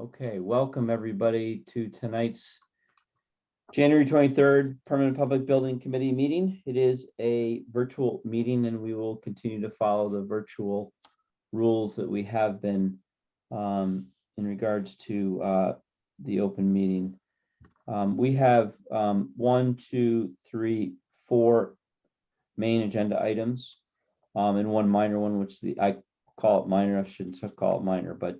Okay, welcome everybody to tonight's January 23rd Permanent Public Building Committee meeting. It is a virtual meeting and we will continue to follow the virtual rules that we have been in regards to the open meeting. We have 1, 2, 3, 4 main agenda items and one minor one, which I call it minor. I shouldn't call it minor, but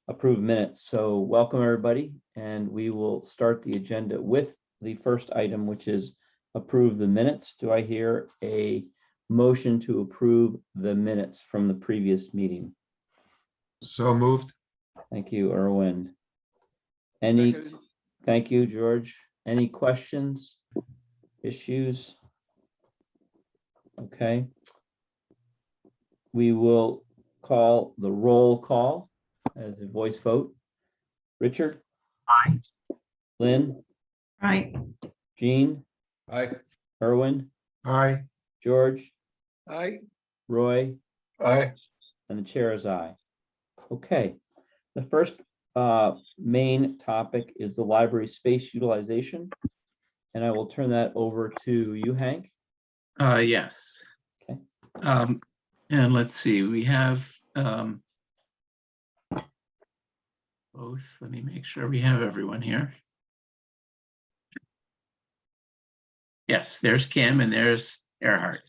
approved minutes. So welcome everybody, and we will start the agenda with the first item, which is approve the minutes. Do I hear a motion to approve the minutes from the previous meeting? So moved. Thank you, Erwin. Second. Thank you, George. Any questions, issues? Okay. We will call the roll call as a voice vote. Richard? Aye. Lynn? Aye. Jean? Aye. Erwin? Aye. George? Aye. Roy? Aye. And the chair is aye. Okay. The first main topic is the library space utilization. And I will turn that over to you, Hank. Yes. Okay. And let's see, we have both. Let me make sure we have everyone here. Yes, there's Kim and there's Earhart.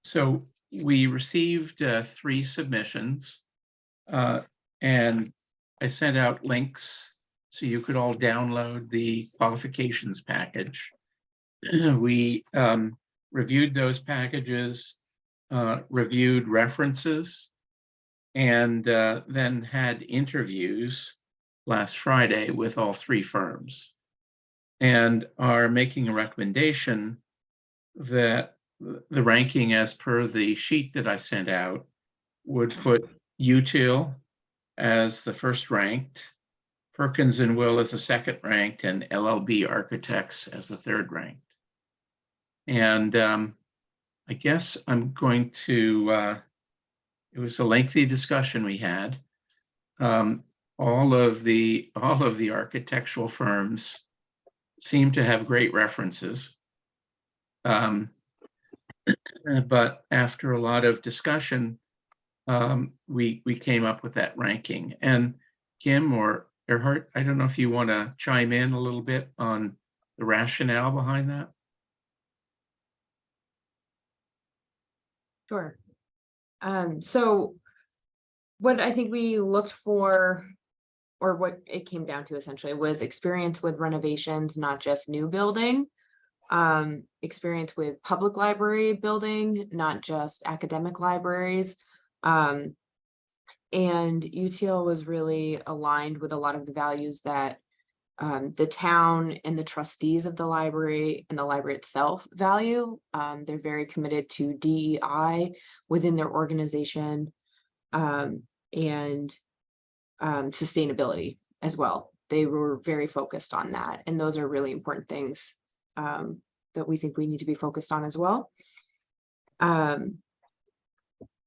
So we received 3 submissions and I sent out links so you could all download the qualifications package. We reviewed those packages, reviewed references, and then had interviews last Friday with all 3 firms, and are making a recommendation that the ranking as per the sheet that I sent out would put Util as the first ranked, Perkins and Will as the second ranked, and LLB Architects as the third ranked. And I guess I'm going to, it was a lengthy discussion we had. All of the architectural firms seem to have great references. But after a lot of discussion, we came up with that ranking. And Kim or Earhart, I don't know if you want to chime in a little bit on the rationale behind that. Sure. So what I think we looked for, or what it came down to essentially, was experience with renovations, not just new building, experience with public library building, not just academic libraries. And UTL was really aligned with a lot of the values that the town and the trustees of the library and the library itself value. They're very committed to DEI within their organization and sustainability as well. They were very focused on that. And those are really important things that we think we need to be focused on as well. And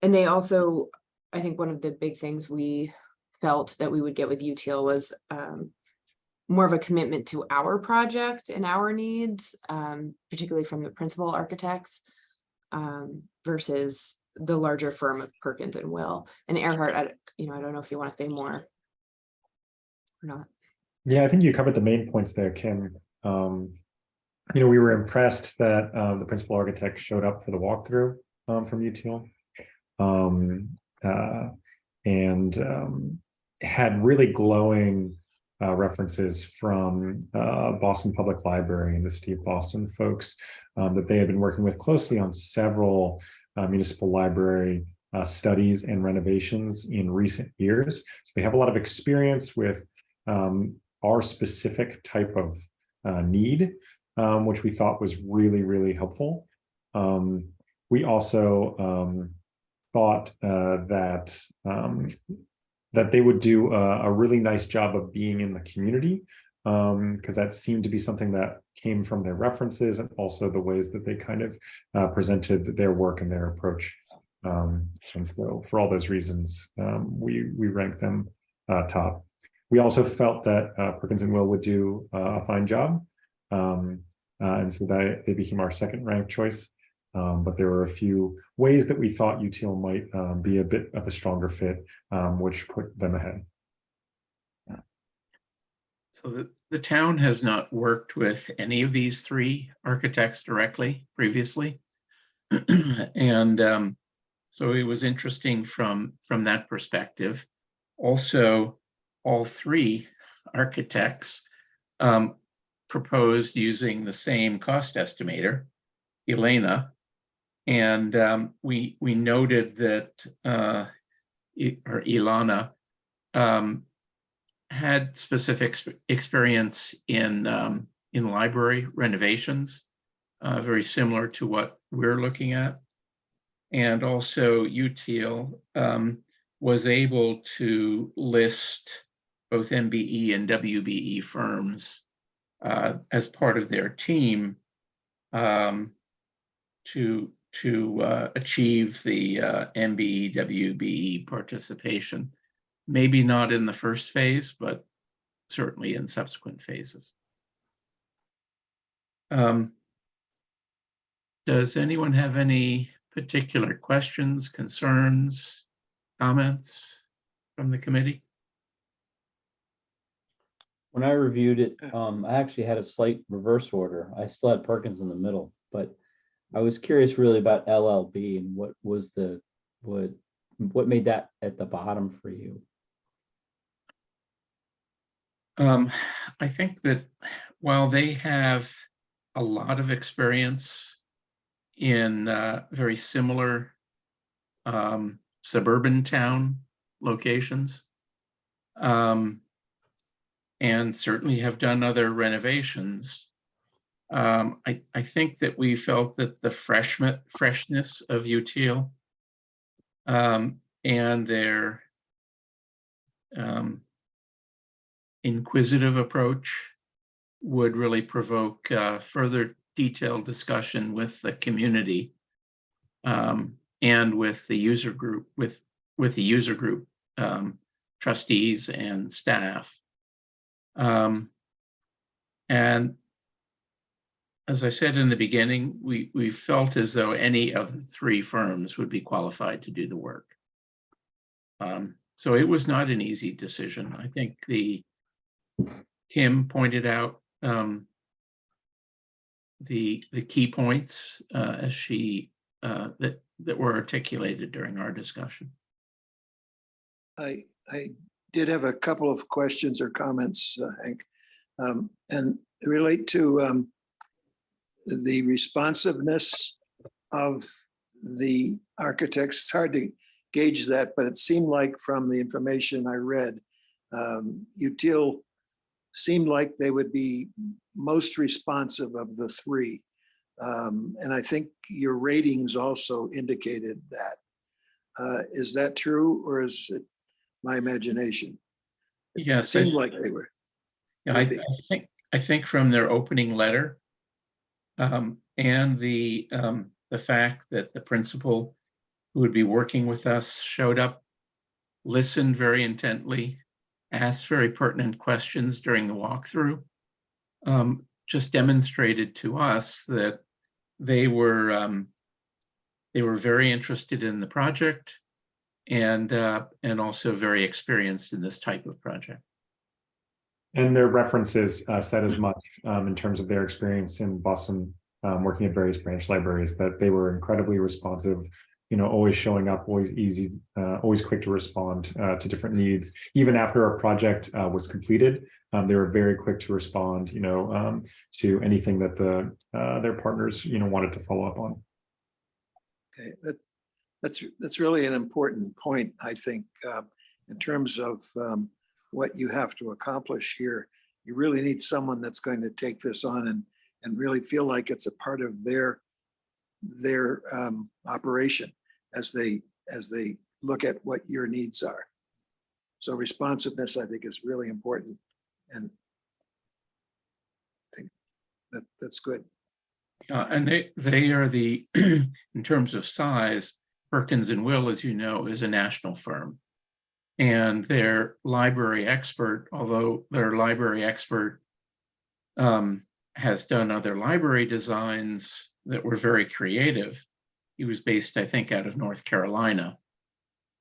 they also, I think one of the big things we felt that we would get with UTL was more of a commitment to our project and our needs, particularly from the principal architects, versus the larger firm of Perkins and Will. And Earhart, I don't know if you want to say more or not. Yeah, I think you covered the main points there, Kim. We were impressed that the principal architect showed up for the walkthrough from UTL, and had really glowing references from Boston Public Library and the City of Boston folks that they have been working with closely on several municipal library studies and renovations in recent years. So they have a lot of experience with our specific type of need, which we thought was really, really helpful. We also thought that they would do a really nice job of being in the community, because that seemed to be something that came from their references and also the ways that they kind of presented their work and their approach. And so for all those reasons, we ranked them top. We also felt that Perkins and Will would do a fine job. And so that they became our second ranked choice. But there were a few ways that we thought UTL might be a bit of a stronger fit, which put them ahead. So the town has not worked with any of these three architects directly previously. And so it was interesting from that perspective. Also, all three architects proposed using the same cost estimator, Elena. And we noted that, or Ilana, had specific experience in library renovations, very similar to what we're looking at. And also UTL was able to list both MBE and WBE firms as part of their team to achieve the MBE, WBE participation. Maybe not in the first phase, but certainly in subsequent phases. Does anyone have any particular questions, concerns, comments from the committee? When I reviewed it, I actually had a slight reverse order. I still had Perkins in the middle, but I was curious really about LLB and what was what made that at the bottom for you? I think that while they have a lot of experience in very similar suburban town locations, and certainly have done other renovations, I think that we felt that the freshness of UTL and their inquisitive approach would really provoke further detailed discussion with the community and with the user group, with the user group trustees and staff. And as I said in the beginning, we felt as though any of the three firms would be qualified to do the work. So it was not an easy decision. I think Kim pointed out the key points as she that were articulated during our discussion. I did have a couple of questions or comments, Hank, and relate to the responsiveness of the architects. It's hard to gauge that, but it seemed like from the information I read, UTL seemed like they would be most responsive of the three. And I think your ratings also indicated that. Is that true, or is it my imagination? Yes, It seemed like they were. Yeah, I think from their opening letter and the fact that the principal who would be working with us showed up, listened very intently, asked very pertinent questions during the walkthrough, just demonstrated to us that they were very interested in the project and also very experienced in this type of project. And their references said as much in terms of their experience in Boston, working at various branch libraries, that they were incredibly responsive, always showing up, always easy, always quick to respond to different needs. Even after a project was completed, they were very quick to respond, to anything that their partners, wanted to follow up on. Okay, that's really an important point, I think, in terms of what you have to accomplish here. You really need someone that's going to take this on and really feel like it's a part of their operation as they look at what your needs are. So responsiveness, I think, is really important, and I think that's good. And they are in terms of size, Perkins and Will, as you know, is a national firm. And their library expert, although their library expert has done other library designs that were very creative. He was based, I think, out of North Carolina.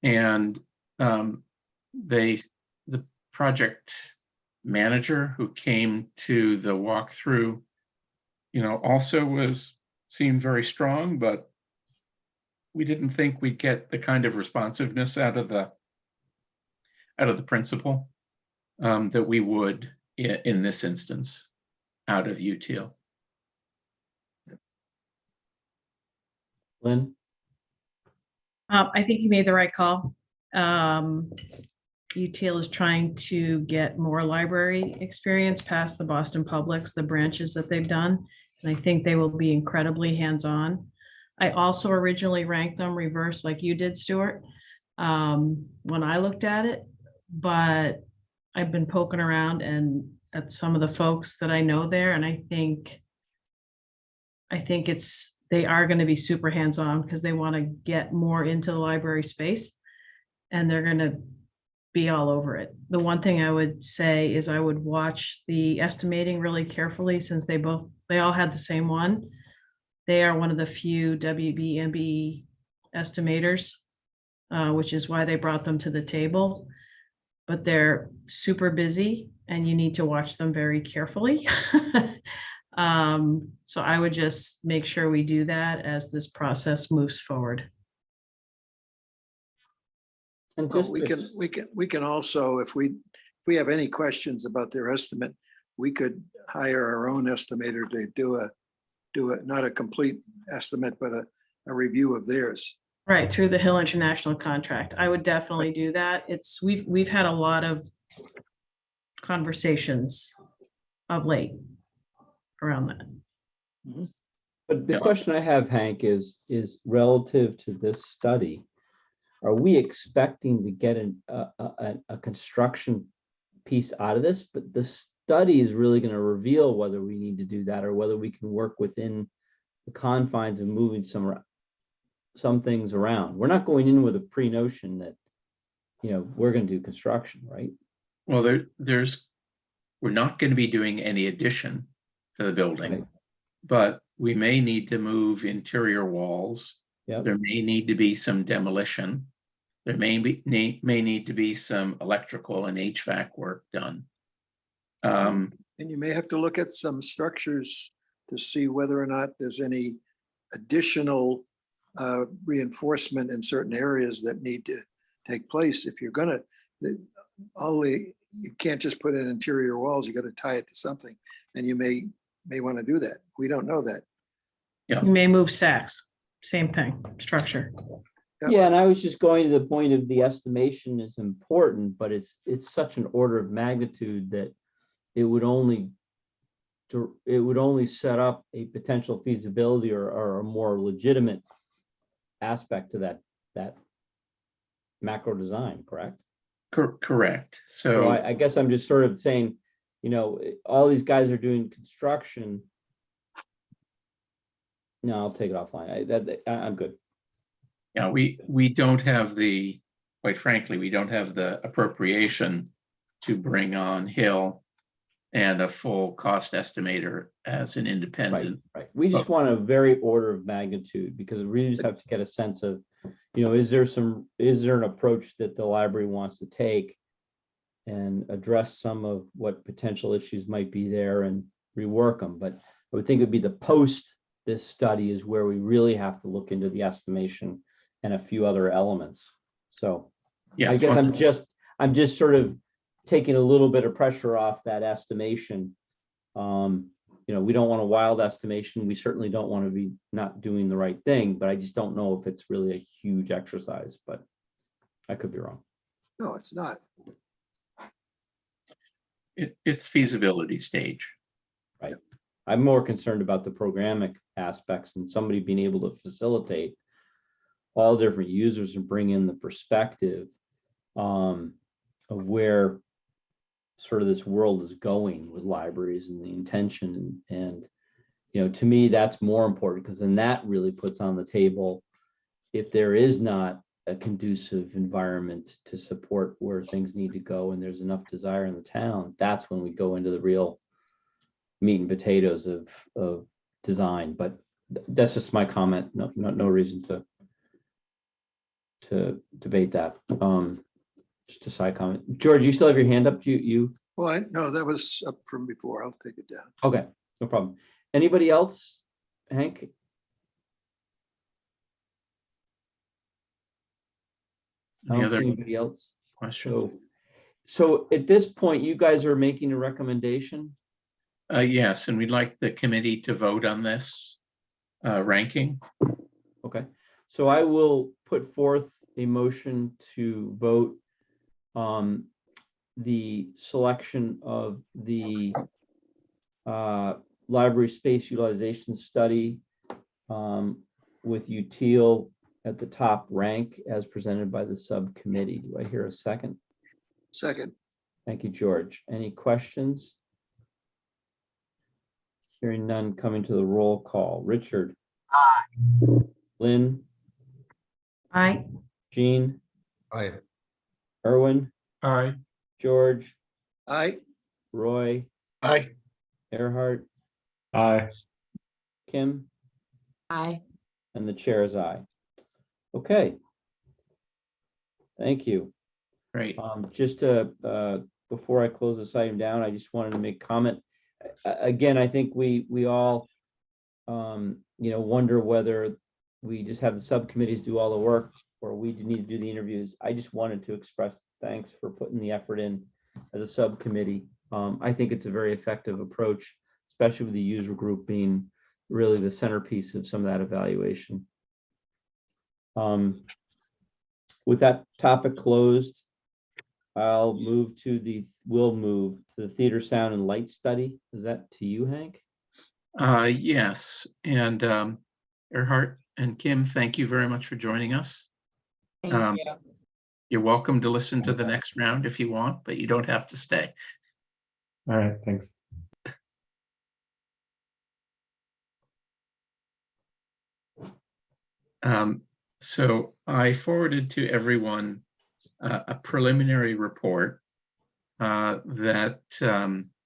And the project manager who came to the walkthrough, also seemed very strong, but we didn't think we'd get the kind of responsiveness out of the principal that we would in this instance out of UTIL. Lynn? I think you made the right call. UTIL is trying to get more library experience past the Boston Publics, the branches that they've done. And I think they will be incredibly hands-on. I also originally ranked them reverse like you did, Stuart, when I looked at it, but I've been poking around and at some of the folks that I know there, and I think they are going to be super hands-on because they want to get more into the library space, and they're going to be all over it. The one thing I would say is I would watch the estimating really carefully, since they all had the same one. They are one of the few WBMB estimators, which is why they brought them to the table. But they're super busy and you need to watch them very carefully. So I would just make sure we do that as this process moves forward. And Well, just we can also, if we have any questions about their estimate, we could hire our own estimator to do a not a complete estimate, but a review of theirs. Right, through the Hill International contract. I would definitely do that. We've had a lot of conversations of late around that. But the Yeah. question I have, Hank, is relative to this study. Are we expecting to get a construction piece out of this? But the study is really going to reveal whether we need to do that or whether we can work within the confines of moving some things around. We're not going in with a pre-notion that, we're going to do construction, right? Well, we're not going to be doing any addition to the building, Right. but we may need to move interior walls. Yep. There may need to be some demolition. There may need to be some electrical and HVAC work done. And you may have to look at some structures to see whether or not there's any additional reinforcement in certain areas that need to take place. If you're gonna, you can't just put in interior walls, you got to tie it to something, and you may want to do that. We don't know that. You may move stacks, same thing, structure. Yep. Yeah, and I was just going to the point of the estimation is important, but it's such an order of magnitude that it would only set up a potential feasibility or a more legitimate aspect to that macro design, correct? Correct. So So I guess I'm just sort of saying, all these guys are doing construction. No, I'll take it offline. I'm good. yeah, we don't have quite frankly, we don't have the appropriation to bring on Hill and a full cost estimator as an Right, independent. right. We just want a very order of magnitude because we just have to get a sense of, is there an approach that the library wants to take and address some of what potential issues might be there and rework them. But I would think it'd be the post this study is where we really have to look into the estimation and a few other elements. So Yeah, I guess I'm just sort of taking a little bit of pressure off that estimation. We don't want a wild estimation. We certainly don't want to be not doing the right thing, but I just don't know if it's really a huge exercise, but I could be wrong. No, it's not. it's feasibility stage. I'm more concerned about the programmatic aspects and somebody being able to facilitate all different users and bring in the perspective of where sort of this world is going with libraries and the intention. And to me, that's more important because then that really puts on the table, if there is not a conducive environment to support where things need to go and there's enough desire in the town, that's when we go into the real meat and potatoes of design. But that's just my comment. No reason to debate that. Just a side comment. George, you still have your hand up? You Well, no, that was up from before. I'll take it down. okay, no problem. Anybody else? Hank? I Any don't see other anybody else. question? So at this point, you guys are making a recommendation? Yes, and we'd like the committee to vote on this ranking. Okay, so I will put forth a motion to vote the selection of the library space utilization study with Util at the top rank as presented by the subcommittee. Do I hear a second? Second, Thank you, George. Any questions? Hearing none, coming to the roll call. Richard? Aye. Lynn? Aye. Jean? Aye. Erwin? Aye. George? aye, Roy? Aye. Earhart? Aye. Kim? Aye. And the chair is aye. Okay. Thank you. Great. Just before I close this item down, I just wanted to make comment. Again, I think we all wonder whether we just have the subcommittees do all the work or we need to do the interviews. I just wanted to express thanks for putting the effort in as a subcommittee. I think it's a very effective approach, especially with the user group being really the centerpiece of some of that evaluation. With that topic closed, we'll move to the theater sound and light study. Is that to you, Hank? Yes, and Earhart and Kim, thank you very much for joining us. Thank Um, you. You're welcome to listen to the next round if you want, but you don't have to stay. All right, thanks. So I forwarded to everyone a preliminary report that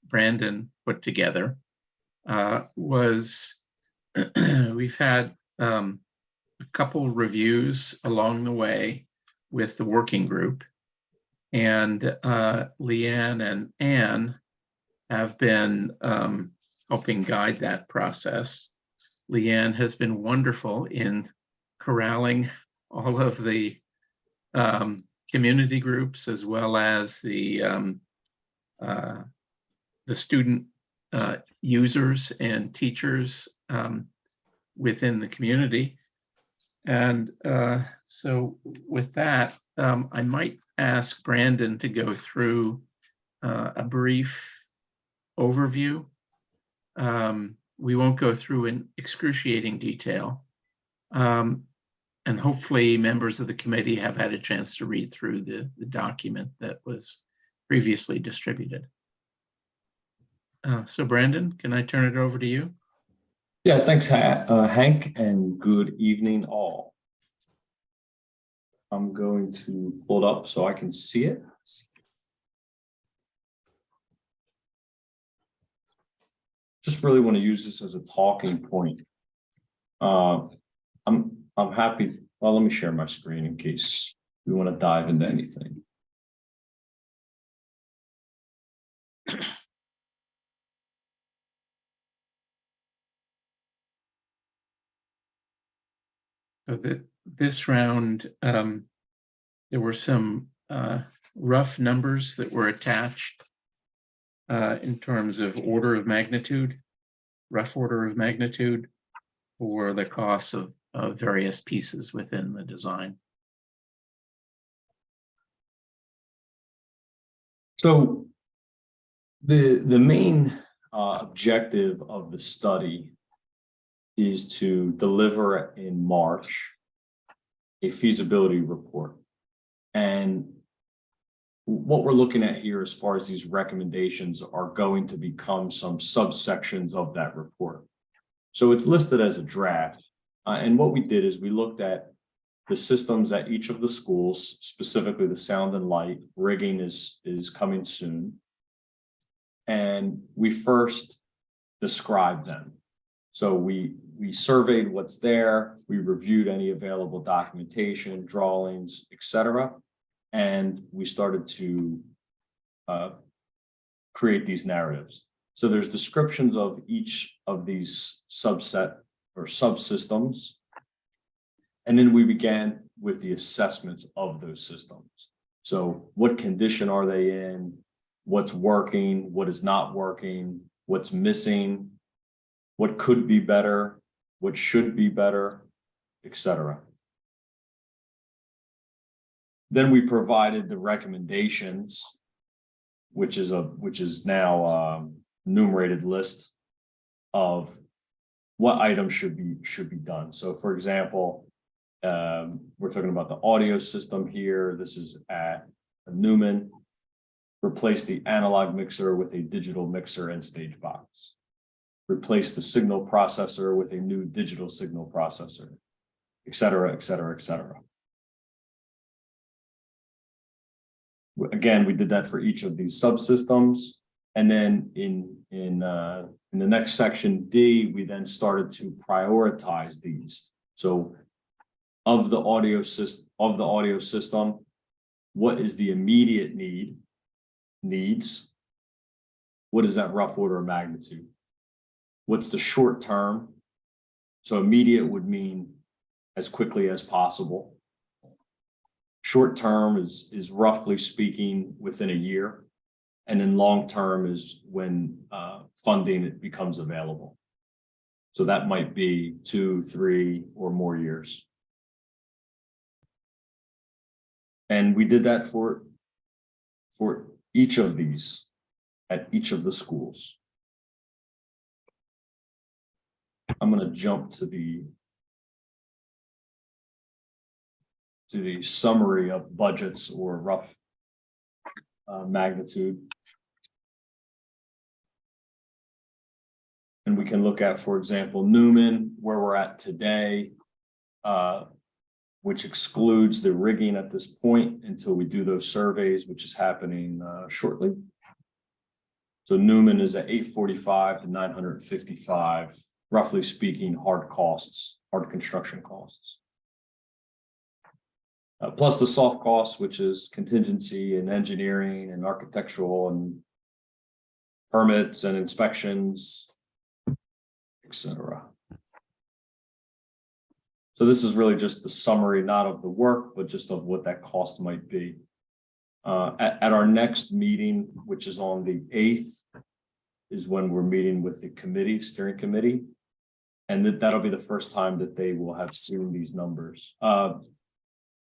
Brandon put together. We've had a couple reviews along the way with the working group, and Leanne and Anne have been helping guide that process. Leanne has been wonderful in corralling all of the community groups as well as the student users and teachers within the community. And so with that, I might ask Brandon to go through a brief overview. We won't go through in excruciating detail. And hopefully members of the committee have had a chance to read through the document that was previously distributed. So Brandon, can I turn it over to you? Yeah, thanks, Hank, and good evening all. I'm going to pull it up so I can see it. Just really want to use this as a talking point. I'm happy. Well, let me share my screen in case we want to dive into anything. So this round, there were some rough numbers that were attached in terms of order of magnitude, rough order of magnitude for the costs of various pieces within the design. So the main objective of the study is to deliver in March a feasibility report. And what we're looking at here as far as these recommendations are going to become some subsections of that report. So it's listed as a draft. And what we did is we looked at the systems at each of the schools, specifically the sound and light. Rigging is coming soon. And we first described them. So we surveyed what's there, we reviewed any available documentation, drawings, etc. And we started to create these narratives. So there's descriptions of each of these subset or subsystems. And then we began with the assessments of those systems. So what condition are they in? What's working? What is not working? What's missing? What could be better? What should be better, etc. Then we provided the recommendations, which is now a enumerated list of what items should be done. So for example, we're talking about the audio system here. This is at Newman. Replace the analog mixer with a digital mixer and stage box. Replace the signal processor with a new digital signal processor, et cetera, et cetera, et cetera. Again, we did that for each of these subsystems. And then in the next section D, we then started to prioritize these. So of the audio system, what is the immediate needs? What is that rough order of magnitude? What's the short term? So immediate would mean as quickly as possible. Short term is roughly speaking within a year. And then long term is when funding becomes available. So that might be 2, 3, or more years. And we did that for each of these at each of the schools. I'm going to jump to the summary of budgets or rough magnitude. And we can look at, for example, Newman, where we're at today, which excludes the rigging at this point until we do those surveys, which is happening shortly. So Newman is at 845 to 955, roughly speaking, hard construction costs. Plus the soft costs, which is contingency and engineering and architectural and permits and inspections, etc. So this is really just the summary, not of the work, but just of what that cost might be. At our next meeting, which is on the 8th, is when we're meeting with the steering committee. And that'll be the first time that they will have seen these numbers.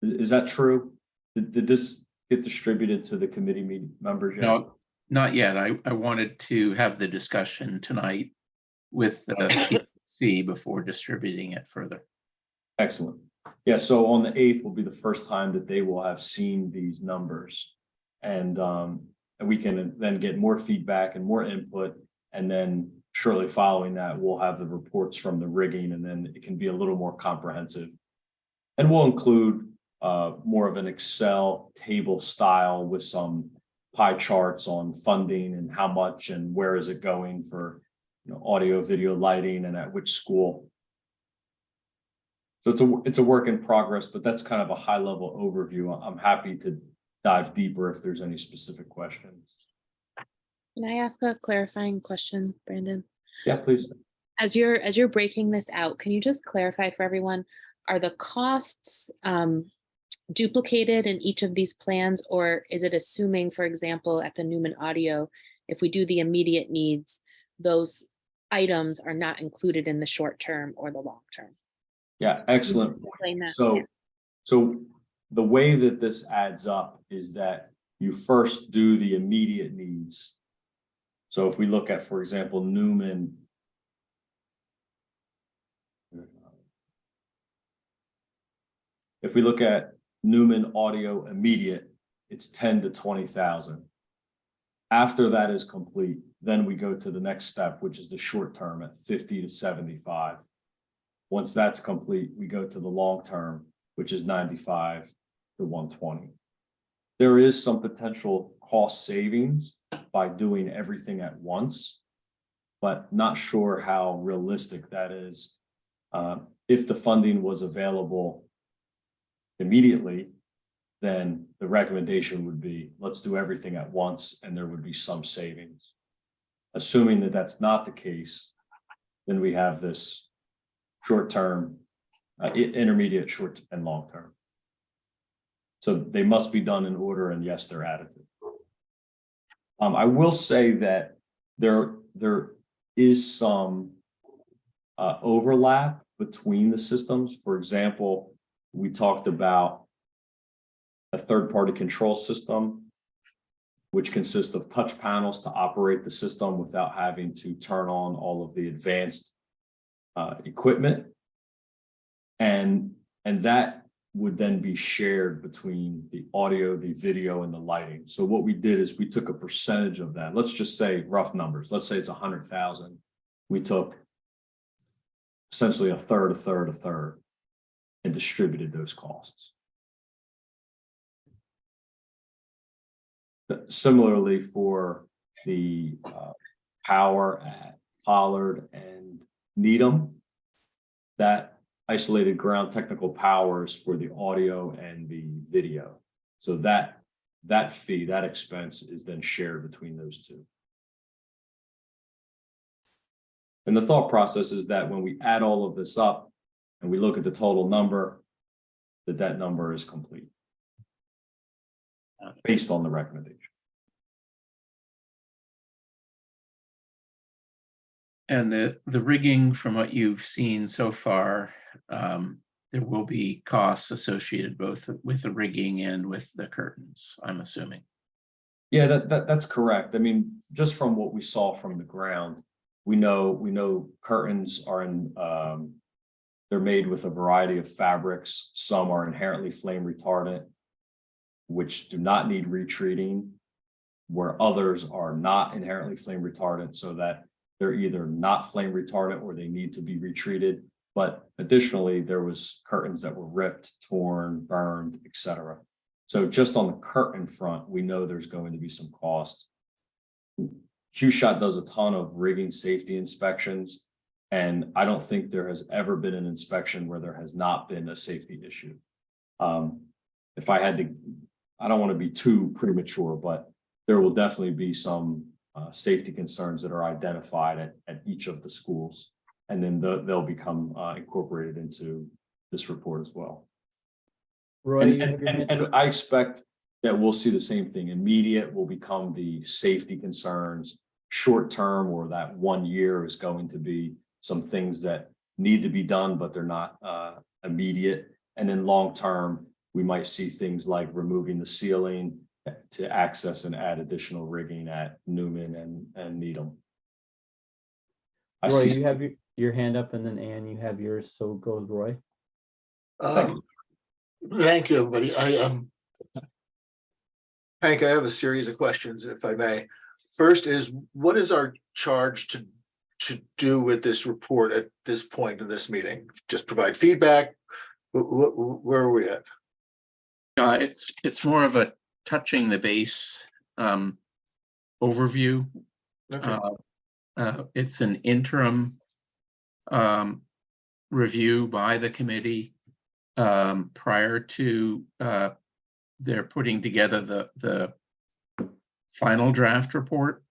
Is that true? Did this get distributed to the committee members yet? No, not yet. I wanted to have the discussion tonight with PPC before distributing it further. Excellent. Yeah, so on the 8th will be the first time that they will have seen these numbers. And we can then get more feedback and more input. And then shortly following that, we'll have the reports from the rigging, and then it can be a little more comprehensive. And we'll include more of an Excel table style with some pie charts on funding and how much and where is it going for audio, video, lighting, and at which school. So it's a work in progress, but that's kind of a high level overview. I'm happy to dive deeper if there's any specific questions. Can I ask a clarifying question, Brandon? Yeah, please. As you're breaking this out, can you just clarify for everyone, are the costs duplicated in each of these plans, or is it assuming, for example, at the Newman Audio, if we do the immediate needs, those items are not included in the short term or the long term? Yeah, excellent. Explain that. So the way that this adds up is that you first do the immediate needs. So if we look at, for example, Newman, if we look at Newman Audio immediate, it's 10 to 20,000. After that is complete, then we go to the next step, which is the short term at 50 to 75. Once that's complete, we go to the long term, which is 95 to 120. There is some potential cost savings by doing everything at once, but not sure how realistic that is. If the funding was available immediately, then the recommendation would be, let's do everything at once, and there would be some savings. Assuming that that's not the case, then we have this short-term, intermediate, short, and long-term. So they must be done in order, and yes, they're additive. I will say that there is some overlap between the systems. For example, we talked about a third-party control system, which consists of touch panels to operate the system without having to turn on all of the advanced equipment. And that would then be shared between the audio, the video, and the lighting. So what we did is we took a percentage of that. Let's just say rough numbers. Let's say it's 100,000. We took essentially a third, and distributed those costs. Similarly, for the power at Pollard and Needham, that isolated ground technical powers for the audio and the video. So that fee, that expense is then shared between those two. And the thought process is that when we add all of this up and we look at the total number, that number is complete based on the recommendation. And the rigging, from what you've seen so far, there will be costs associated both with the rigging and with the curtains, I'm assuming. Yeah, that's correct. I mean, just from what we saw from the ground, we know curtains are in, they're made with a variety of fabrics. Some are inherently flame retardant, which do not need retreating, where others are not inherently flame retardant, so that they're either not flame retardant or they need to be retreated. But additionally, there was curtains that were ripped, torn, burned, etc. So just on the curtain front, we know there's going to be some cost. QShot does a ton of rigging safety inspections, and I don't think there has ever been an inspection where there has not been a safety issue. If I had to, I don't want to be too premature, but there will definitely be some safety concerns that are identified at each of the schools, and then they'll become incorporated into this report as well. Roy, you have your hand- And I expect that we'll see the same thing. Immediate will become the safety concerns. Short term, or that 1 year, is going to be some things that need to be done, but they're not immediate. And then long term, we might see things like removing the ceiling to access and add additional rigging at Newman and Needham. Roy, you have your hand up, and then Ann, you have yours, so go Roy. Thank you, everybody. Hank, I have a series of questions, if I may. First is, what is our charge to do with this report at this point in this meeting? Just provide feedback? Where are we at? It's more of a touching the base overview. Okay. It's an interim review by the committee prior to their putting together the final draft report.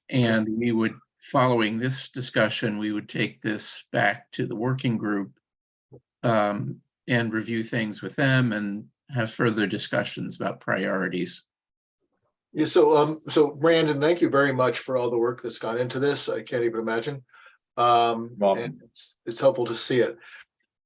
And we would, following this discussion, we would take this back to the working group and review things with them and have further discussions about priorities. Yeah, so Brandon, thank you very much for all the work that's gone into this. I can't even imagine. And it's helpful to see it.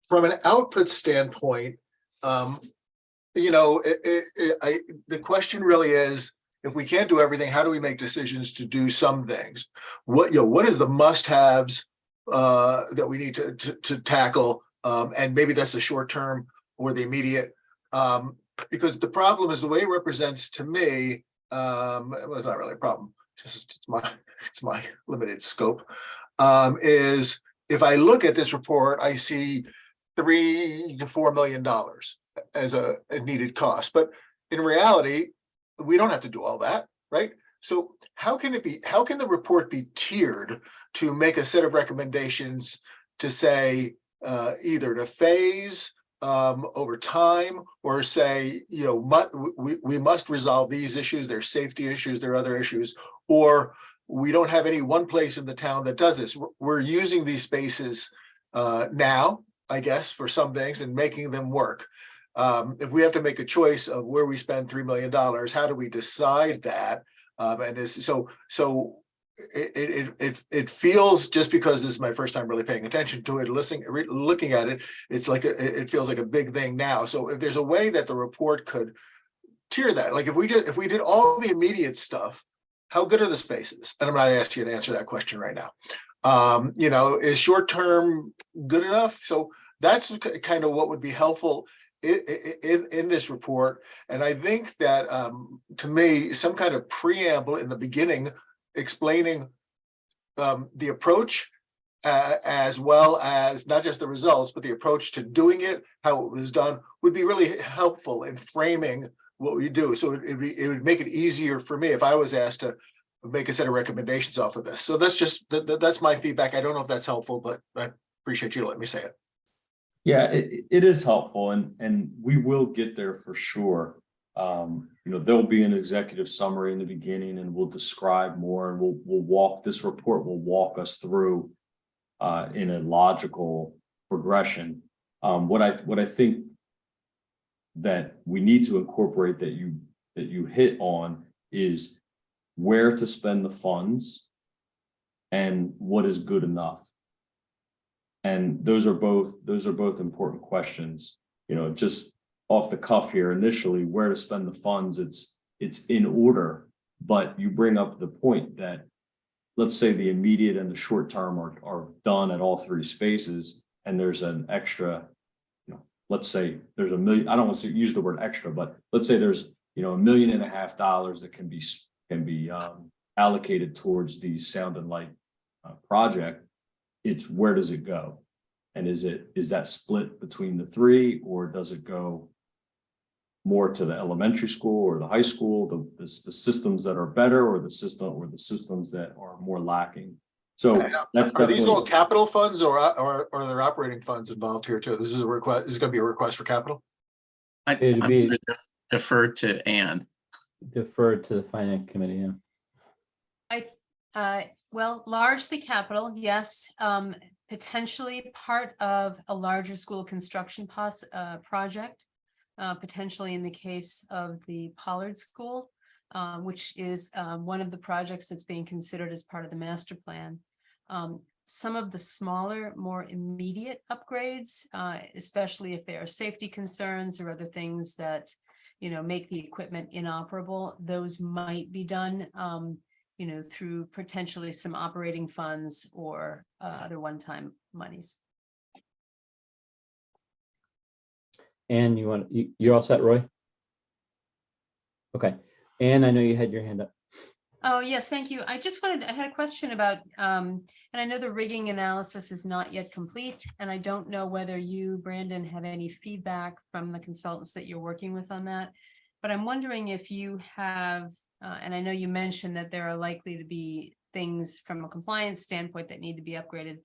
From an output standpoint, you know, the question really is, if we can't do everything, how do we make decisions to do some things? What is the must-haves that we need to tackle? And maybe that's the short term or the immediate. Because the problem is, the way it represents to me, well, it's not really a problem, just it's my limited scope, is if I look at this report, I see $3 to $4 million as a needed cost, but in reality, we don't have to do all that, right? So how can the report be tiered to make a set of recommendations to say either to phase over time, or say, we must resolve these issues, there's safety issues, there are other issues, or we don't have any one place in the town that does this. We're using these spaces now, I guess, for some things and making them work. If we have to make a choice of where we spend $3 million, how do we decide that? It feels, just because this is my first time really paying attention to it, looking at it, it's like it feels like a big thing now. So if there's a way that the report could tier that, like if we did all the immediate stuff, how good are the spaces? And I'm not asking you to answer that question right now. Is short term good enough? So that's kind of what would be helpful in this report. And I think that to me, some kind of preamble in the beginning explaining the approach as well as not just the results, but the approach to doing it, how it was done, would be really helpful in framing what we do. So it would make it easier for me if I was asked to make a set of recommendations off of this. So that's my feedback. I don't know if that's helpful, but I appreciate you letting me say it. Yeah, it is helpful, and we will get there for sure. There'll be an executive summary in the beginning, and we'll describe more, and we'll walk this report will walk us through in a logical progression. What I think that we need to incorporate that you hit on is where to spend the funds and what is good enough. And those are both important questions. Just off the cuff here, initially, where to spend the funds, it's in order, but you bring up the point that, let's say the immediate and the short term are done at all three spaces, and there's an extra, let's say there's $1 million, I don't want to use the word extra, but let's say there's $1.5 million that can be allocated towards the sound and light project. It's where does it go? And is that split between the three, or does it go more to the elementary school or the high school, the systems that are better, or the systems that are more lacking? So are these all capital funds, or are there operating funds involved here too? This is a request. This is going to be a request for capital. It'd I'm be- gonna defer to Ann. Defer to the finance committee, yeah. Well, largely capital, yes. Potentially part of a larger school construction project, potentially in the case of the Pollard School, which is one of the projects that's being considered as part of the master plan. Some of the smaller, more immediate upgrades, especially if there are safety concerns or other things that, make the equipment inoperable, those might be done through potentially some operating funds or other one-time monies. And you're all set, Roy? Okay. And I know you had your hand up. Oh, yes, thank you. I had a question about, and I know the rigging analysis is not yet complete, and I don't know whether you, Brandon, have any feedback from the consultants that you're working with on that. But I'm wondering if you have, and I know you mentioned that there are likely to be things from a compliance standpoint that need to be upgraded.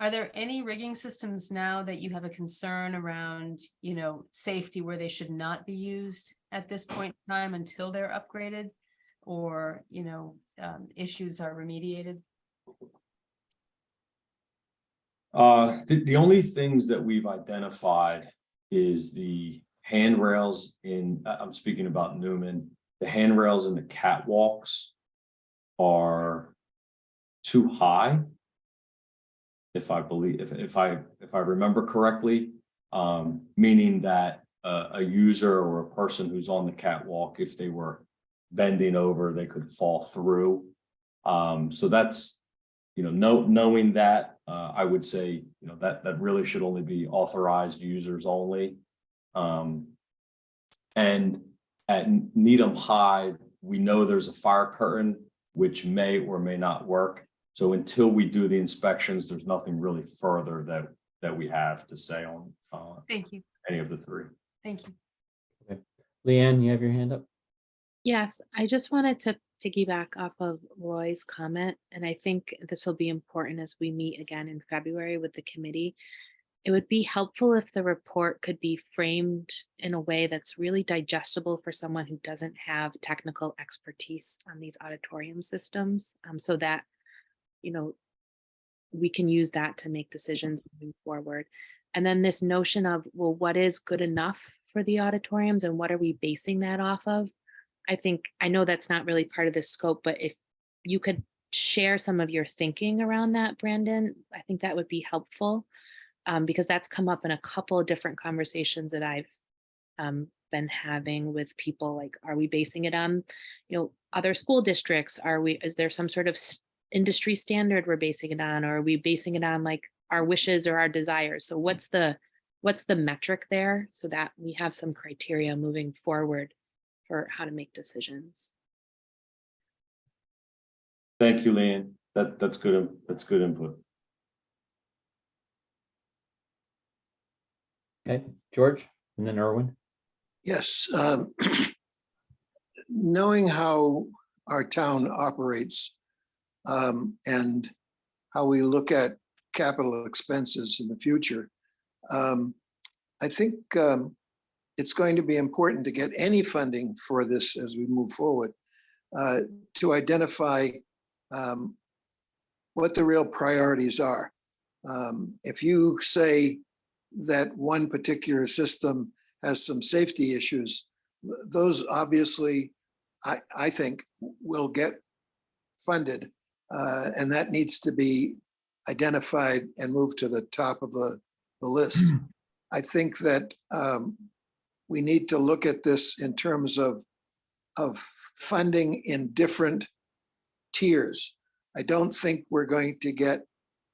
Are there any rigging systems now that you have a concern around, safety where they should not be used at this point in time until they're upgraded, or, issues are remediated? The only things that we've identified is the handrails I'm speaking about Newman, the handrails and the catwalks are too high. If I remember correctly, meaning that a user or a person who's on the catwalk, if they were bending over, they could fall through. So that's, knowing that, I would say, that really should only be authorized users only. And at Needham High, we know there's a fire curtain, which may or may not work. So until we do the inspections, there's nothing really further that we have to say on Thank you. any of the three. Thank you. Leanne, you have your hand up? Yes, I just wanted to piggyback off of Roy's comment, and I think this will be important as we meet again in February with the committee. It would be helpful if the report could be framed in a way that's really digestible for someone who doesn't have technical expertise on these auditorium systems, so that, you know, we can use that to make decisions moving forward. And then this notion of, well, what is good enough for the auditoriums and what are we basing that off of? I know that's not really part of the scope, but if you could share some of your thinking around that, Brandon, I think that would be helpful, because that's come up in a couple of different conversations that I've been having with people. Like, are we basing it on, other school districts? Is there some sort of industry standard we're basing it on, or are we basing it on like our wishes or our desires? So what's the metric there, so that we have some criteria moving forward for how to make decisions? Thank you, Leanne. That's good. That's good input. Okay, George, and then Erwin. Yes. Knowing how our town operates and how we look at capital expenses in the future, I think it's going to be important to get any funding for this as we move forward, to identify what the real priorities are. If you say that one particular system has some safety issues, those obviously, I think, will get funded, and that needs to be identified and moved to the top of the list. I think that we need to look at this in terms of funding in different tiers. I don't think we're going to get,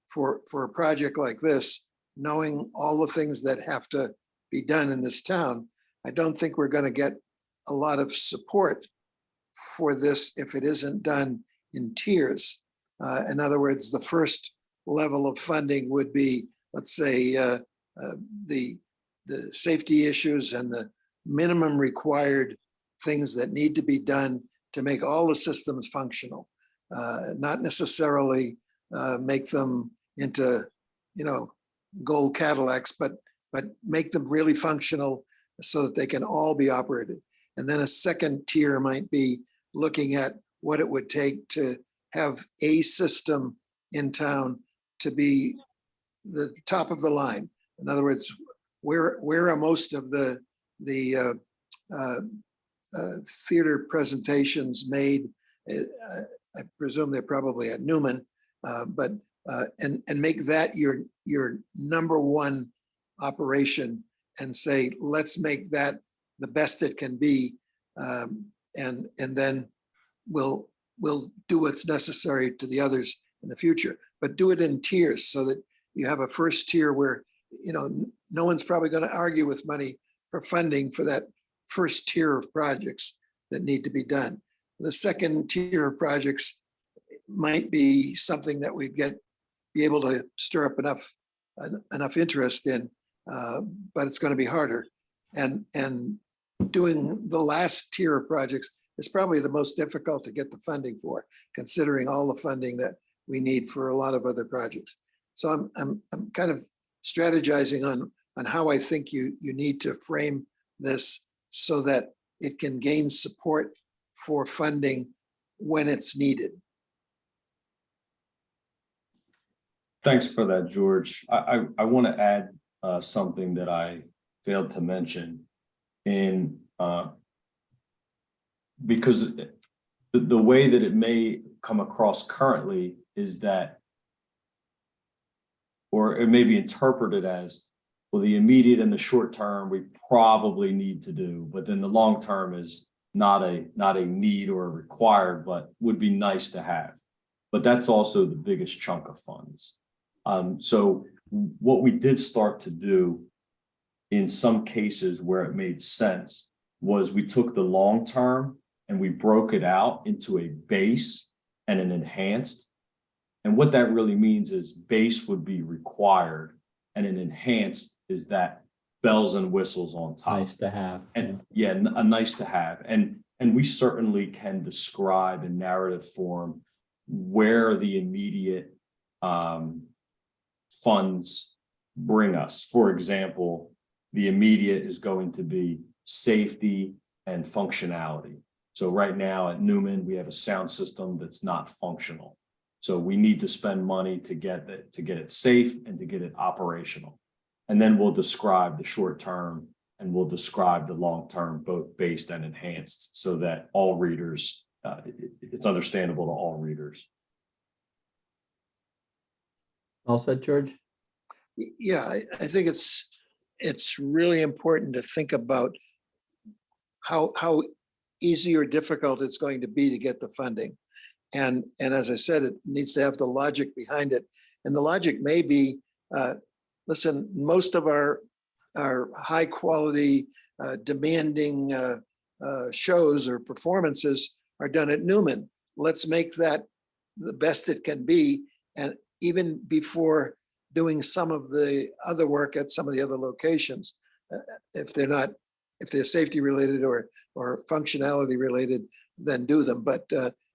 for a project like this, knowing all the things that have to be done in this town, I don't think we're going to get a lot of support for this if it isn't done in tiers. In other words, the first level of funding would be, let's say, the safety issues and the minimum required things that need to be done to make all the systems functional, not necessarily make them into, gold Cadillacs, but make them really functional so that they can all be operated. And then a second tier might be looking at what it would take to have a system in town to be the top of the line. In other words, where are most of the theater presentations made? I presume they're probably at Newman, but make that your number one operation, and say, let's make that the best it can be, and then we'll do what's necessary to the others in the future. But do it in tiers so that you have a first tier where no one's probably going to argue with money for funding for that first tier of projects that need to be done. The second tier of projects might be something that we'd be able to stir up enough interest in, but it's going to be harder. And doing the last tier of projects is probably the most difficult to get the funding for, considering all the funding that we need for a lot of other projects. So I'm kind of strategizing on how I think you need to frame this so that it can gain support for funding when it's needed. Thanks for that, George. I want to add something that I failed to mention because the way that it may come across currently is that, or it may be interpreted as, well, the immediate and the short term we probably need to do, but then the long term is not a need or a required, but would be nice to have. But that's also the biggest chunk of funds. So what we did start to do in some cases where it made sense was we took the long term and we broke it out into a base and an enhanced. And what that really means is base would be required and an enhanced is that bells and whistles on top. Nice to have. And yeah, a nice to have. And we certainly can describe in narrative form where the immediate funds bring us. For example, the immediate is going to be safety and functionality. So right now at Newman, we have a sound system that's not functional. So we need to spend money to get it safe and to get it operational. And then we'll describe the short term and we'll describe the long term, both based and enhanced, so that all readers, it's understandable to all readers. All set, George? Yeah, I think it's really important to think about how easy or difficult it's going to be to get the funding. And as I said, it needs to have the logic behind it. And the logic may be, listen, most of our high quality, demanding shows or performances are done at Newman. Let's make that the best it can be. And even before doing some of the other work at some of the other locations, if they're safety related or functionality related, then do them. But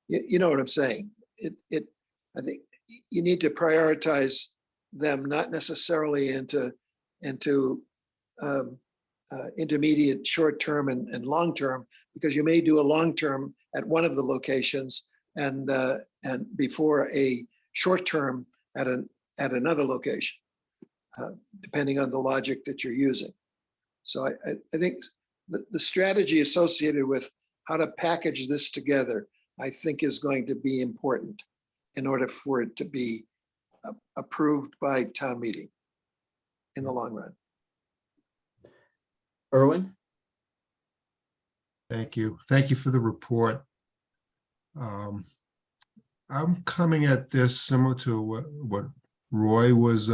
you know what I'm saying? I think you need to prioritize them, not necessarily into intermediate, short term, and long term, because you may do a long term at one of the locations and before a short term at another location, depending on the logic that you're using. So I think the strategy associated with how to package this together, I think, is going to be important in order for it to be approved by town meeting in the long run. Erwin? Thank you. Thank you for the report. I'm coming at this similar to what Roy was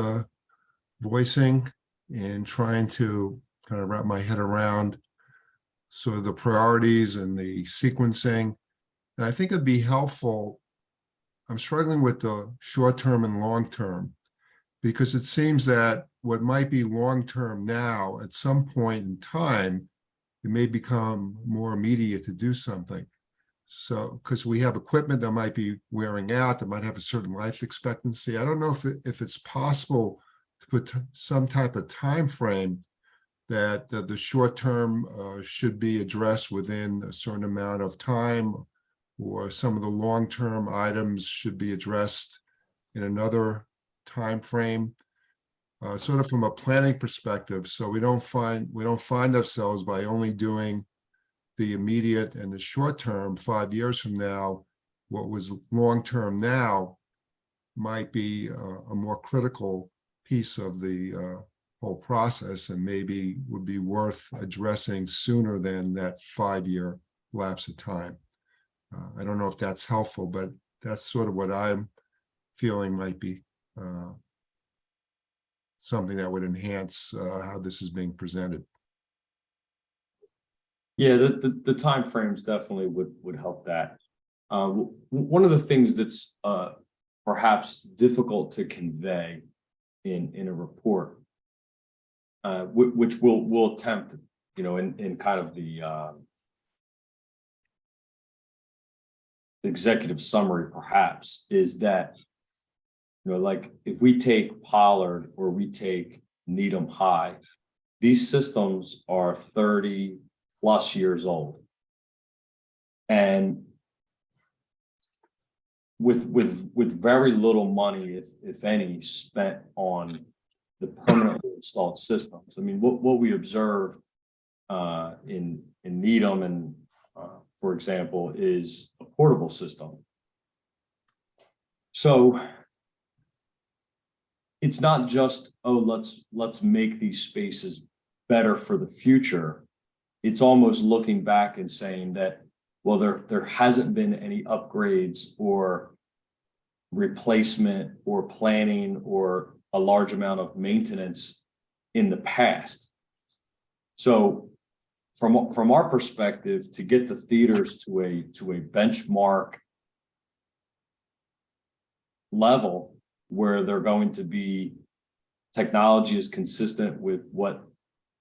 voicing and trying to kind of wrap my head around sort of the priorities and the sequencing. And I think it'd be helpful. I'm struggling with the short term and long term, because it seems that what might be long term now, at some point in time, it may become more immediate to do something. So, because we have equipment that might be wearing out, that might have a certain life expectancy. I don't know if it's possible to put some type of time frame that the short term should be addressed within a certain amount of time, or some of the long term items should be addressed in another time frame, sort of from a planning perspective, so we don't find ourselves by only doing the immediate and the short term 5 years from now. What was long term now might be a more critical piece of the whole process, and maybe would be worth addressing sooner than that 5-year lapse of time. I don't know if that's helpful, but that's sort of what I'm feeling might be something that would enhance how this is being presented. Yeah, the timeframes definitely would help that. One of the things that's perhaps difficult to convey in a report, which we'll attempt, in kind of the executive summary, perhaps, is that, like if we take Pollard or we take Needham High, these systems are 30+ years old, and with very little money, if any, spent on the permanently installed systems. I mean, what we observe in Needham and for example, is a portable system. So it's not just, oh, let's make these spaces better for the future. It's almost looking back and saying that, well, there hasn't been any upgrades or replacement or planning or a large amount of maintenance in the past. So from our perspective, to get the theaters to a benchmark level where they're going to be technology is consistent with what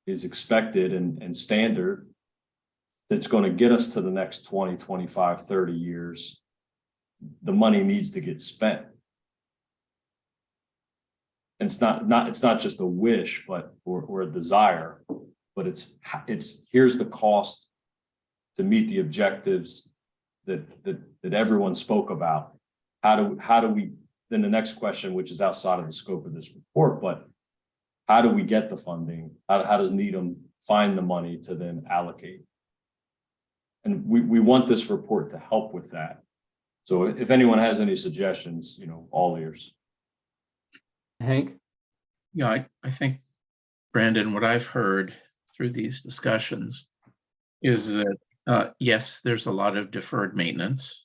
is expected and standard, that's going to get us to the next 20, 25, 30 years, the money needs to get spent. And it's not just a wish, but or a desire, but it's here's the cost to meet the objectives that everyone spoke about. How do we, then the next question, which is outside of the scope of this report, but how do we get the funding? How does Needham find the money to then allocate? And we want this report to help with that. So if anyone has any suggestions, all ears. Hank? Yeah, I think, Brandon, what I've heard through these discussions is that, yes, there's a lot of deferred maintenance.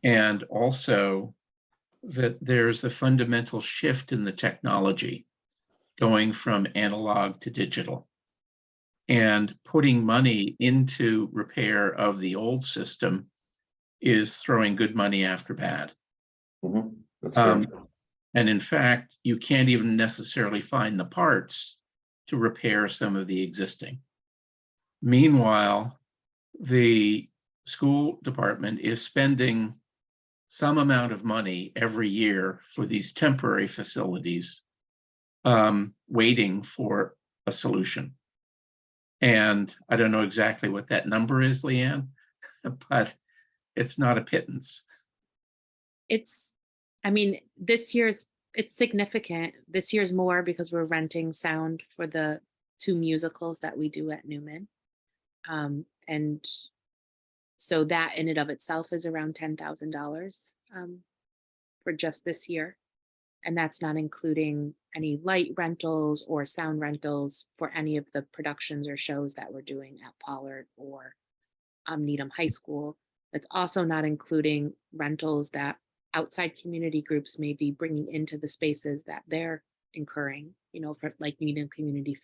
And also that there's a fundamental shift in the technology going from analog to digital. And putting money into repair of the old system is throwing good money after bad. That's fair. And in fact, you can't even necessarily find the parts to repair some of the existing. Meanwhile, the school department is spending some amount of money every year for these temporary facilities, waiting for a solution. And I don't know exactly what that number is, Leanne, but it's not a pittance. I mean, it's significant. This year's more because we're renting sound for the 2 musicals that we do at Newman. And so that in and of itself is around $10,000 for just this year. And that's not including any light rentals or sound rentals for any of the productions or shows that we're doing at Pollard or Needham High School. It's also not including rentals that outside community groups may be bringing into the spaces that they're incurring, for like Needham Community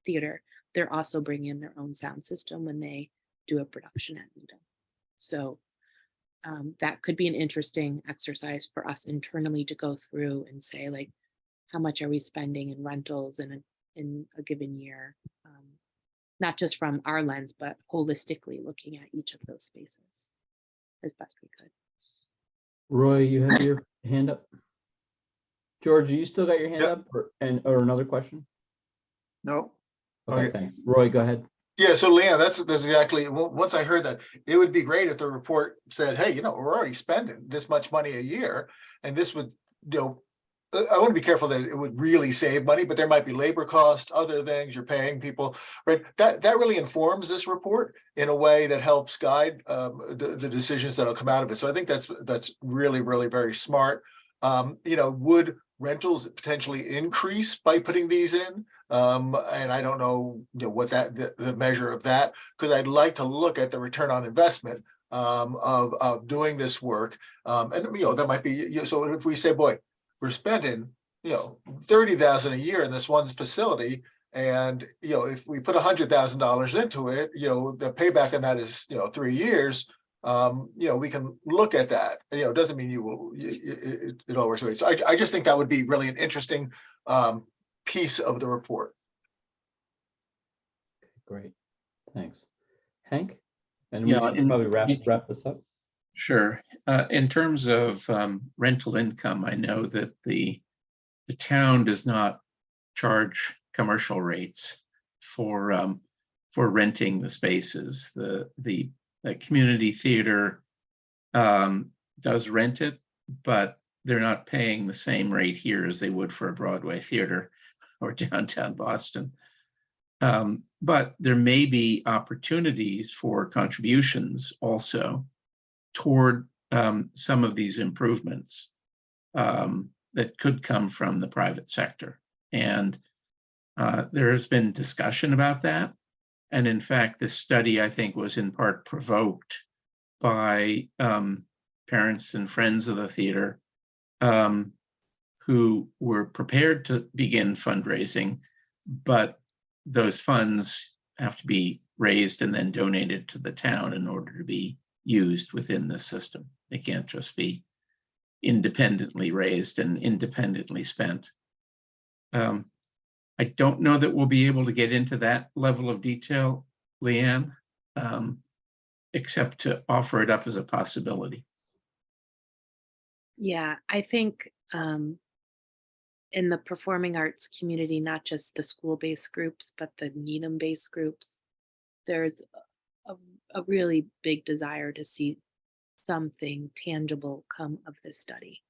Theater. They're also bringing in their own sound system when they do a production at Needham. So that could be an interesting exercise for us internally to go through and say, like, how much are we spending in rentals in a given year? Not just from our lens, but holistically looking at each of those spaces as best we could. Roy, you have your hand up. George, you still got your hand Yeah. up or another question? No, Okay, Okay. thanks. Roy, go ahead. Yeah, so Leanne, that's exactly, once I heard that, it would be great if the report said, hey, we're already spending this much money a year. And this would, I want to be careful that it would really save money, but there might be labor costs, other things you're paying people, right? That really informs this report in a way that helps guide the decisions that'll come out of it. So I think that's really, really very smart. Would rentals potentially increase by putting these in? And I don't know, what the measure of that, because I'd like to look at the return on investment of doing this work. And that might be, so if we say, boy, we're spending, $30,000 a year in this one facility. And, if we put $100,000 into it, the payback on that is, 3 years. We can look at that. It doesn't mean it all works away. So I just think that would be really an interesting piece of the report. Great, thanks. Hank? And Yeah, we should probably wrap this up. Sure. In terms of rental income, I know that the town does not charge commercial rates for renting the spaces. The community theater does rent it, but they're not paying the same rate here as they would for a Broadway theater or downtown Boston. But there may be opportunities for contributions also toward some of these improvements that could come from the private sector. And there has been discussion about that. And in fact, this study, I think, was in part provoked by parents and friends of the theater who were prepared to begin fundraising, but those funds have to be raised and then donated to the town in order to be used within the system. They can't just be independently raised and independently spent. I don't know that we'll be able to get into that level of detail, Leanne, except to offer it up as a possibility. Yeah, I think in the performing arts community, not just the school-based groups, but the Needham-based groups, there's a really big desire to see something tangible come of this study.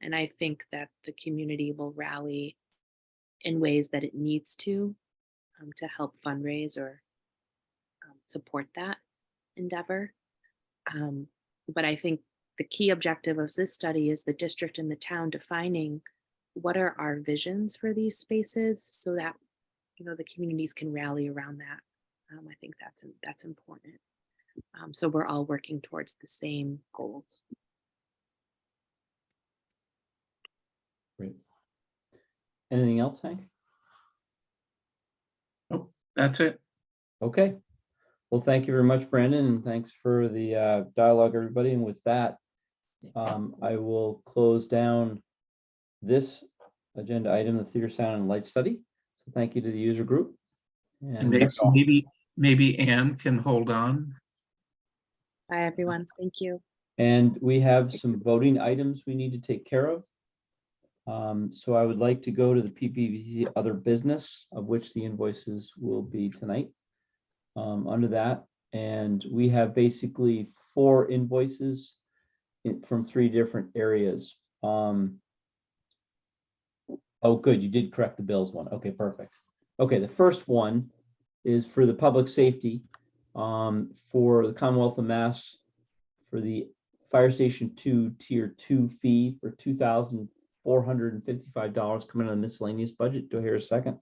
And I think that the community will rally in ways that it needs to help fundraise or support that endeavor. But I think the key objective of this study is the district and the town defining what are our visions for these spaces so that, you know, the communities can rally around that. I think that's important. So we're all working towards the same goals. Great. Anything else, Hank? That's it. Okay. Well, thank you very much, Brandon, and thanks for the dialogue, everybody. And with that, I will close down this agenda item, the theater sound and light study. So thank you to the user group. And And maybe Anne can hold on. Bye, everyone. Thank you. And we have some voting items we need to take care of. So I would like to go to the PPVC other business, of which the invoices will be tonight. Under that, and we have basically 4 invoices from 3 different areas. Oh, good, you did correct the bills one. Okay, perfect. Okay, the first one is for the public safety, for the Commonwealth of Mass, for the Fire Station 2 Tier 2 fee for $2,455 coming out of the miscellaneous budget. Do I hear a second?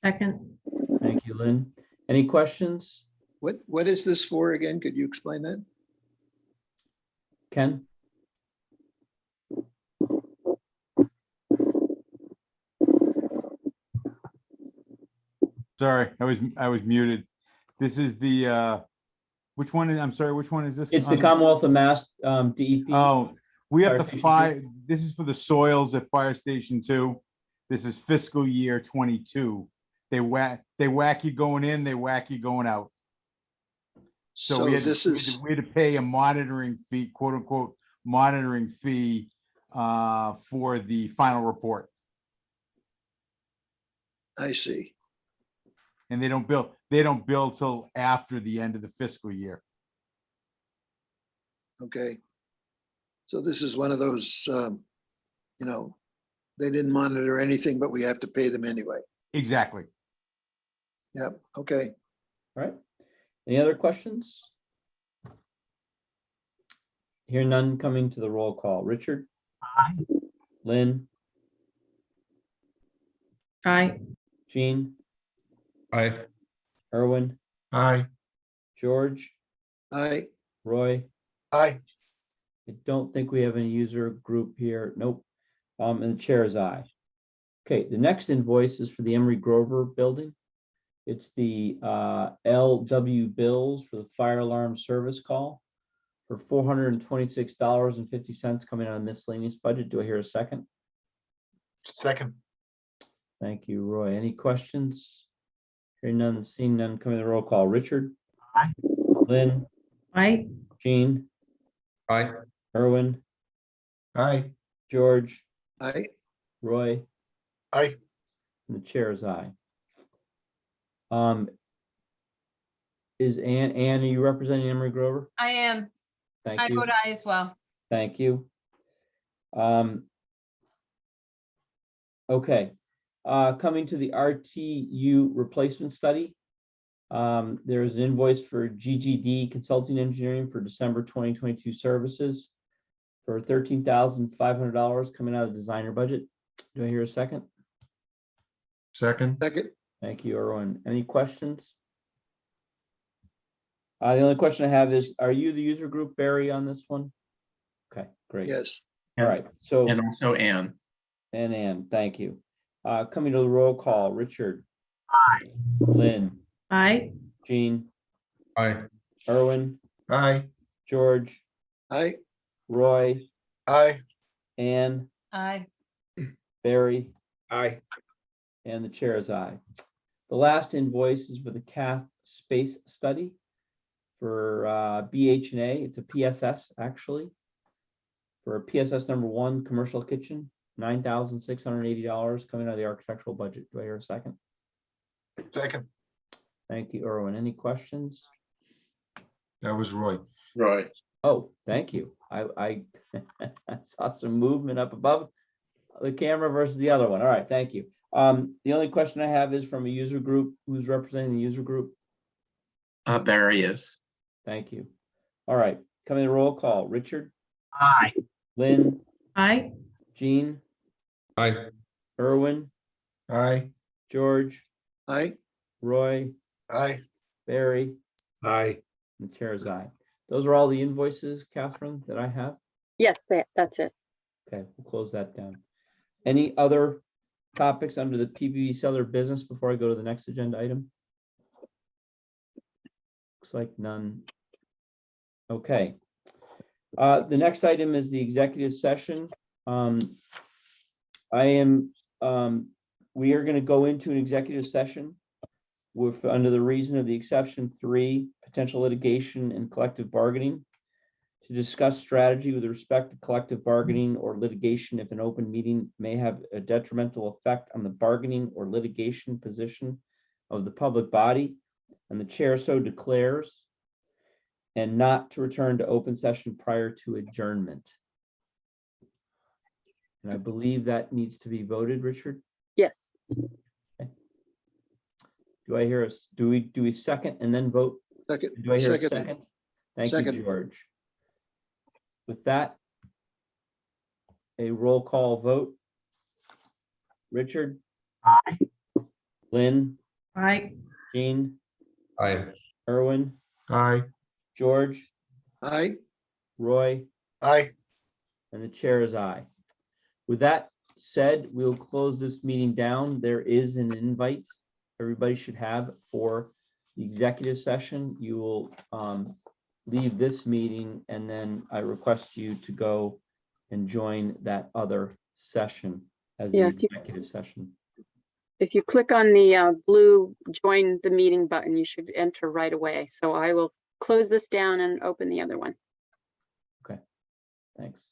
Second. Thank you, Lynn. Any questions? What is this for again? Could you explain that? Ken? Sorry, I was muted. This is the, which one is, I'm sorry, which one is this? It's the Commonwealth of Mass DEP. Oh, we have Fire to Station fire, this is for the soils at Fire Station 2. This is fiscal year 22. They whack you going in, they whack you going out. So we had to pay a monitoring fee, quote unquote, monitoring fee for the final report. I see. And they don't bill till after the end of the fiscal year. Okay. So this is one of those, you know, they didn't monitor anything, but we have to pay them anyway. Exactly. Yep. Okay. All right. Any other questions? Hear none, coming to the roll call. Richard? Aye. Lynn? Aye. Jean? Aye. Erwin? Aye. George? Aye. Roy? Aye. I don't think we have any user group here. Nope. And the chair is aye. Okay, the next invoice is for the Emery Grover building. It's the LW bills for the fire alarm service call for $426.50 coming out of miscellaneous budget. Do I hear a second? Second. Thank you, Roy. Any questions? Hearing none, seeing none, coming to the roll call. Richard? Aye. Lynn? Aye. Jean? Aye. Erwin? Aye. George? Aye. Roy? Aye. And the chair is aye. Is Ann, are you representing Emery Grover? I am. Thank I you. vote aye as well. Thank you. Okay, coming to the RTU replacement study. There is an invoice for GGD Consulting Engineering for December 2022 services for $13,500 coming out of designer budget. Do I hear a second? Second. Second. Thank you, Erwin. Any questions? The only question I have is, are you the user group, Barry, on this one? Okay, great. Yes. All right, so, And also Anne. and Ann, thank you. Coming to the roll call, Richard. Aye. Lynn, Aye. Jean, Aye. Erwin, Aye. George, Aye. Roy, Aye. Ann, Aye. Barry, Aye. and the chair is aye. The last invoice is for the Cath Space Study for BH&A. It's a PSS, actually. For PSS number 1, commercial kitchen, $9,680 coming out of the architectural budget. Do I hear a second? Second. Thank you, Erwin. Any questions? That was Roy. Right. Oh, thank you. I saw some movement up above the camera versus the other one. All right, thank you. The only question I have is from a user group. Who's representing the user group? Barry is. Thank you. All right, coming to roll call. Richard, Aye. Lynn, Aye. Jean, Aye. Erwin, Aye. George, Aye. Roy, Aye. Barry, Aye. and the chair is aye. Those are all the invoices, Catherine, that I have. Yes, that's it. Okay, we'll close that down. Any other topics under the PBB seller business before I go to the next agenda item? Looks like none. Okay. The next item is the executive session. We are going to go into an executive session with, under the reason of the exception 3, potential litigation and collective bargaining, to discuss strategy with respect to collective bargaining or litigation if an open meeting may have a detrimental effect on the bargaining or litigation position of the public body, and the chair so declares, and not to return to open session prior to adjournment. And I believe that needs to be voted, Richard. Yes. Do I hear us? Do we second and then vote? Second. Do I hear a Second. second? Thank you, Second. George. With that, a roll call vote. Richard? Aye. Lynn? Aye. Jean? Aye. Erwin? Aye. George? Aye. Roy? Aye. And the chair is aye. With that said, we'll close this meeting down. There is an invite everybody should have for the executive session. You will leave this meeting, and then I request you to go and join that other session as the Yeah, executive session. If you click on the blue join the meeting button, you should enter right away. So I will close this down and open the other one. Thanks.